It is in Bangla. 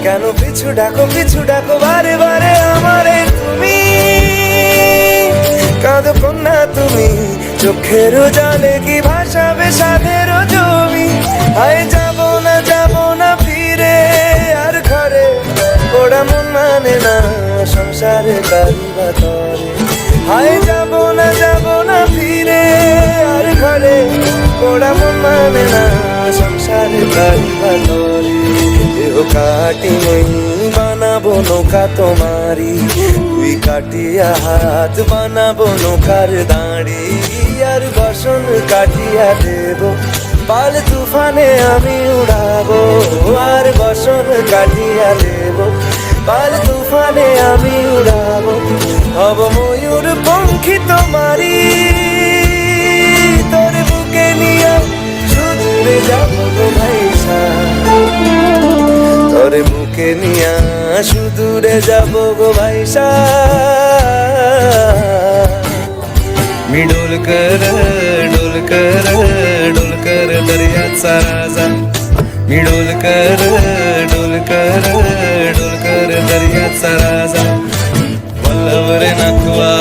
কেন পিছু ডাকো বারে বারে আমারে তুমি, কাঁদো কন্যা তুমি, চোখের জলে কি ভাসাবে সাধের জমি। আয় যাব না ফিরে আর ঘরে, ওরা মন মানে না সংসারে কারিবা তরে। আয় যাব না ফিরে আর ঘরে, ওরা মন মানে না সংসারে কারিবা তরে। দেহ কাটি নেই বানাবো নৌকা তোমারি, তুই কাটিয়া হাত বানাবো নৌকার দাঁড়ি। আর বসন কাটিয়া দেব পাল তুফানে আমি উড়াবো, আর বসন কাটিয়া দেব পাল তুফানে আমি উড়াবো। হব ময়ূর পঙ্খী তোমারি, তোর বুকে নিয়ে সুদূরে যাবো গো ভাইসা, তোর বুকে নিয়া সুদূরে যাবো গো ভাইসা। मी डोलकर दर्याचा राजा, मी डोलकर दर्याचा राजा, वल्लव रे नकवा